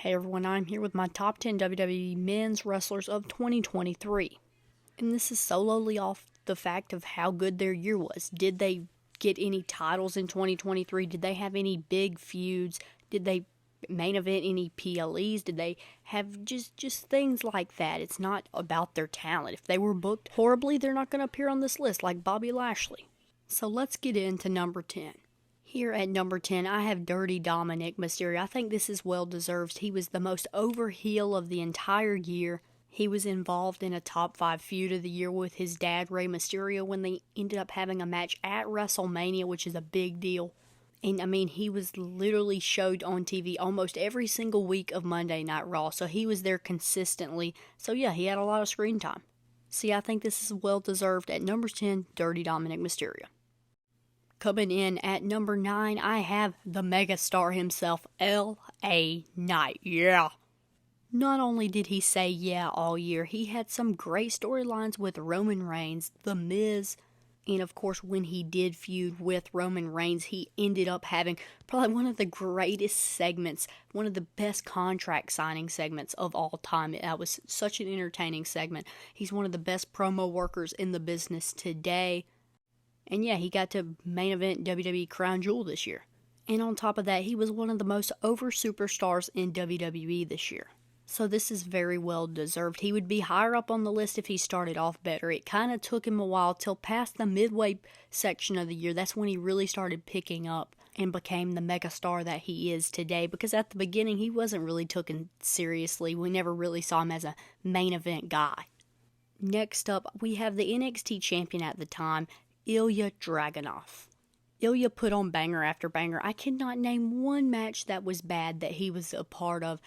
Hey everyone, I'm here with my top 10 WWE men's wrestlers of 2023. And this is solely off the fact of how good their year was. Did they get any titles in 2023? Did they have any big feuds? Did they main event any PLEs? Did they have just things like that? It's not about their talent. If they were booked horribly, they're not going to appear on this list like Bobby Lashley. So let's get into number 10. Here at number 10, I have Dirty Dominic Mysterio. I think this is well-deserved. He was the most over heel of the entire year. He was involved in a top 5 feud of the year with his dad, Rey Mysterio, when they ended up having a match at WrestleMania, which is a big deal. And, he was literally showed on TV almost every single week of Monday Night Raw, so he was there consistently. So, yeah, he had a lot of screen time. See, I think this is well-deserved. At number 10, Dirty Dominic Mysterio. Coming in at number 9, I have the megastar himself, L.A. Knight. Yeah. Not only did he say yeah all year, he had some great storylines with Roman Reigns, The Miz, and of course when he did feud with Roman Reigns, he ended up having probably one of the greatest segments, one of the best contract signing segments of all time. That was such an entertaining segment. He's one of the best promo workers in the business today. And yeah, he got to main event WWE Crown Jewel this year. And on top of that, he was one of the most over superstars in WWE this year. So this is very well deserved. He would be higher up on the list if he started off better. It kind of took him a while till past the midway section of the year. That's when he really started picking up and became the megastar that he is today. Because at the beginning, he wasn't really taken seriously. We never really saw him as a main event guy. Next up, we have the NXT champion at the time, Ilia Dragonov. Ilia put on banger after banger. I cannot name one match that was bad that he was a part of.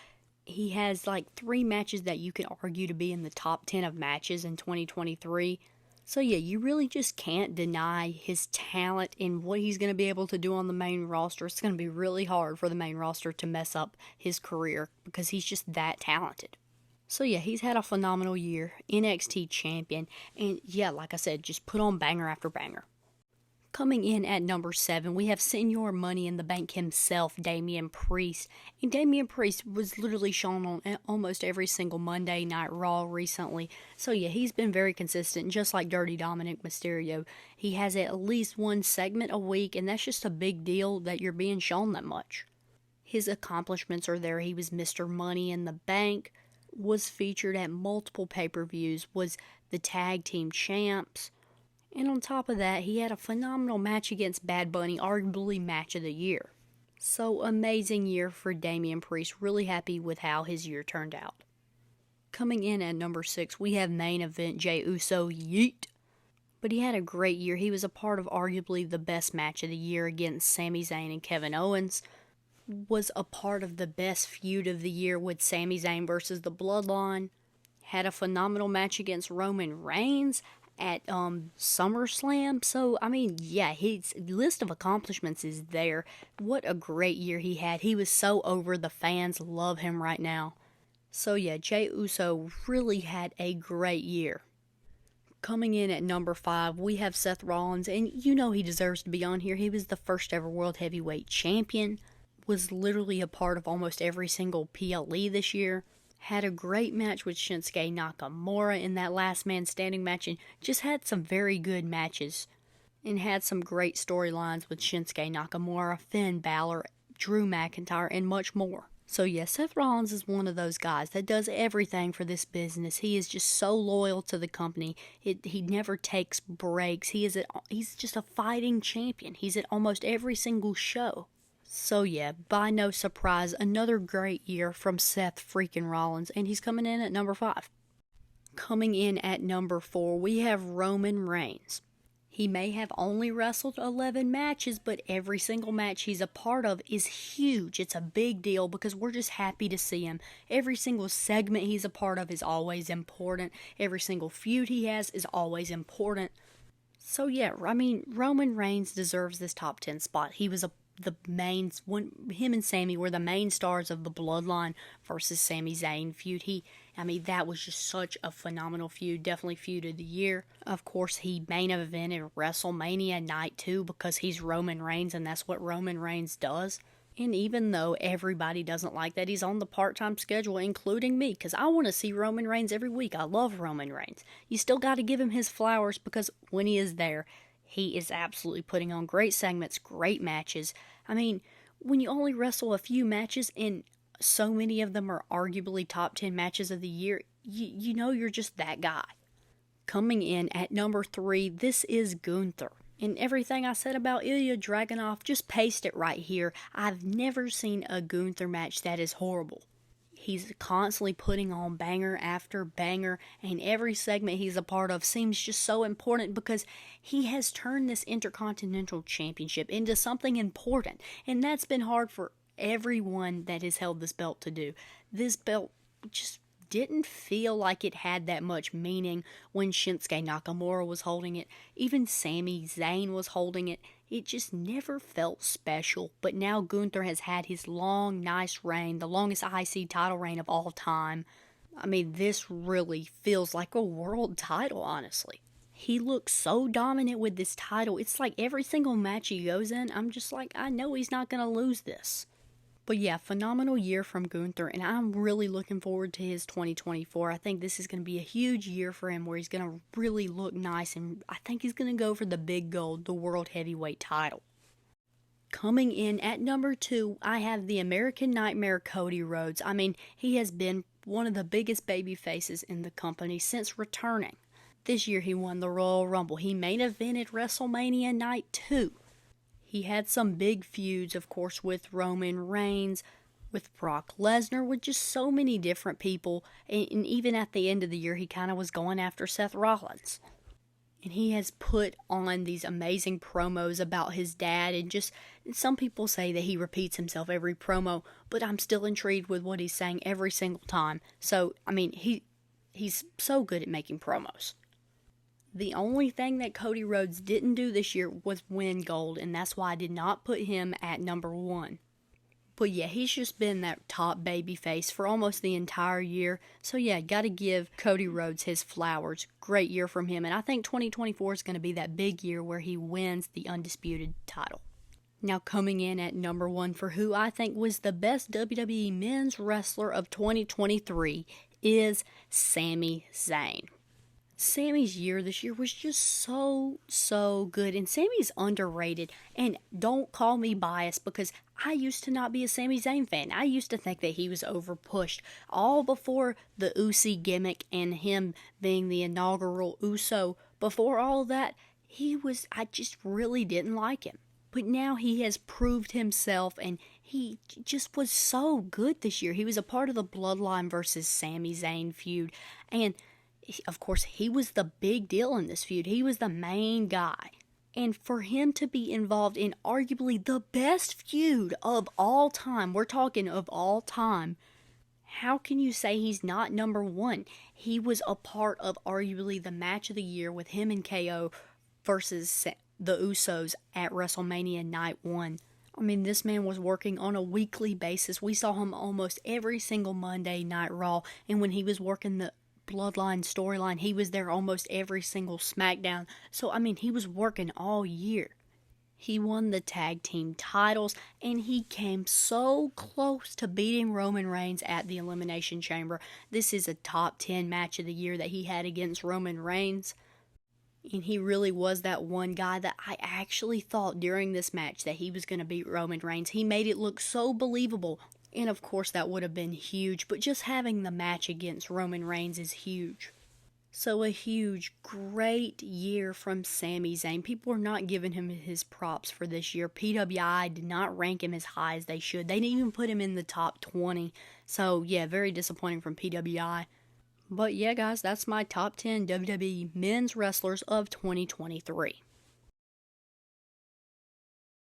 He has like 3 matches that you can argue to be in the top 10 of matches in 2023. So yeah, you really just can't deny his talent and what he's going to be able to do on the main roster. It's going to be really hard for the main roster to mess up his career because he's just that talented. So yeah, he's had a phenomenal year, NXT champion, and yeah, like I said, just put on banger after banger. Coming in at number 7, we have Senior Money in the Bank himself, Damian Priest. And Damian Priest was literally shown on almost every single Monday Night Raw recently. So yeah, he's been very consistent, just like Dirty Dominic Mysterio. He has at least one segment a week, and that's just a big deal that you're being shown that much. His accomplishments are there. He was Mr. Money in the Bank, was featured at multiple pay-per-views, was the tag team champs, and on top of that, he had a phenomenal match against Bad Bunny, arguably match of the year. So amazing year for Damian Priest, really happy with how his year turned out. Coming in at number 6, we have main event Jey Uso, yeet. But he had a great year. He was a part of arguably the best match of the year against Sami Zayn and Kevin Owens. Was a part of the best feud of the year with Sami Zayn versus the Bloodline. Had a phenomenal match against Roman Reigns at SummerSlam. So, yeah, his list of accomplishments is there. What a great year he had. He was so over. The fans love him right now. So, yeah, Jey Uso really had a great year. Coming in at number 5, we have Seth Rollins, and you know he deserves to be on here. He was the first ever World Heavyweight Champion. Was literally a part of almost every single PLE this year. Had a great match with Shinsuke Nakamura in that last man standing match, and just had some very good matches. And had some great storylines with Shinsuke Nakamura, Finn Balor, Drew McIntyre, and much more. So yeah, Seth Rollins is one of those guys that does everything for this business. He is just so loyal to the company. He never takes breaks. He's just a fighting champion. He's at almost every single show. So yeah, by no surprise, another great year from Seth freaking Rollins, and he's coming in at number 5. Coming in at number 4, we have Roman Reigns. He may have only wrestled 11 matches, but every single match he's a part of is huge. It's a big deal because we're just happy to see him. Every single segment he's a part of is always important. Every single feud he has is always important. So yeah, Roman Reigns deserves this top 10 spot. He was him and Sami were the main stars of the Bloodline versus Sami Zayn feud. That was just such a phenomenal feud. Definitely feud of the year. Of course, he main evented WrestleMania Night 2 because he's Roman Reigns and that's what Roman Reigns does. And even though everybody doesn't like that he's on the part-time schedule, including me, because I want to see Roman Reigns every week. I love Roman Reigns. You still got to give him his flowers, because when he is there, he is absolutely putting on great segments, great matches. I mean, when you only wrestle a few matches and so many of them are arguably top 10 matches of the year, you know you're just that guy. Coming in at number 3, this is Gunther. And everything I said about Ilia Dragonov, just paste it right here. I've never seen a Gunther match that is horrible. He's constantly putting on banger after banger, and every segment he's a part of seems just so important because he has turned this Intercontinental Championship into something important. And that's been hard for everyone that has held this belt to do. This belt just didn't feel like it had that much meaning when Shinsuke Nakamura was holding it. Even Sami Zayn was holding it. It just never felt special. But now Gunther has had his long, nice reign, the longest IC title reign of all time. I mean, this really feels like a world title, honestly. He looks so dominant with this title. It's like every single match he goes in, I'm just like, I know he's not going to lose this. But yeah, phenomenal year from Gunther, and I'm really looking forward to his 2024. I think this is going to be a huge year for him where he's going to really look nice, and I think he's going to go for the big gold, the World Heavyweight title. Coming in at number 2, I have the American Nightmare Cody Rhodes. I mean, he has been one of the biggest baby faces in the company since returning. This year he won the Royal Rumble. He main evented WrestleMania Night 2. He had some big feuds, of course, with Roman Reigns, with Brock Lesnar, with just so many different people. And even at the end of the year, he kind of was going after Seth Rollins. And he has put on these amazing promos about his dad. And just, some people say that he repeats himself every promo, but I'm still intrigued with what he's saying every single time. So, I mean, he's so good at making promos. The only thing that Cody Rhodes didn't do this year was win gold, and that's why I did not put him at number 1. But yeah, he's just been that top babyface for almost the entire year. So yeah, gotta give Cody Rhodes his flowers. Great year from him, and I think 2024 is going to be that big year where he wins the Undisputed title. Now coming in at number 1 for who I think was the best WWE men's wrestler of 2023 is Sami Zayn. Sami's year this year was just so good, and Sami's underrated. And don't call me biased, because I used to not be a Sami Zayn fan. I used to think that he was overpushed all before the Uso gimmick and him being the inaugural Uso. Before all that, I just really didn't like him. But now he has proved himself, and he just was so good this year. He was a part of the Bloodline versus Sami Zayn feud, and of course, he was the big deal in this feud. He was the main guy. And for him to be involved in arguably the best feud of all time, we're talking of all time, how can you say he's not number 1? He was a part of arguably the match of the year with him and KO versus the Usos at WrestleMania Night 1. I mean, this man was working on a weekly basis. We saw him almost every single Monday Night Raw, and when he was working the Bloodline storyline, he was there almost every single SmackDown. So, I mean, he was working all year. He won the tag team titles, and he came so close to beating Roman Reigns at the Elimination Chamber. This is a top 10 match of the year that he had against Roman Reigns. And he really was that one guy that I actually thought during this match that he was going to beat Roman Reigns. He made it look so believable. And of course that would have been huge, but just having the match against Roman Reigns is huge. So a huge, great year from Sami Zayn. People are not giving him his props for this year. PWI did not rank him as high as they should. They didn't even put him in the top 20. So yeah, very disappointing from PWI. But yeah guys, that's my top 10 WWE men's wrestlers of 2023.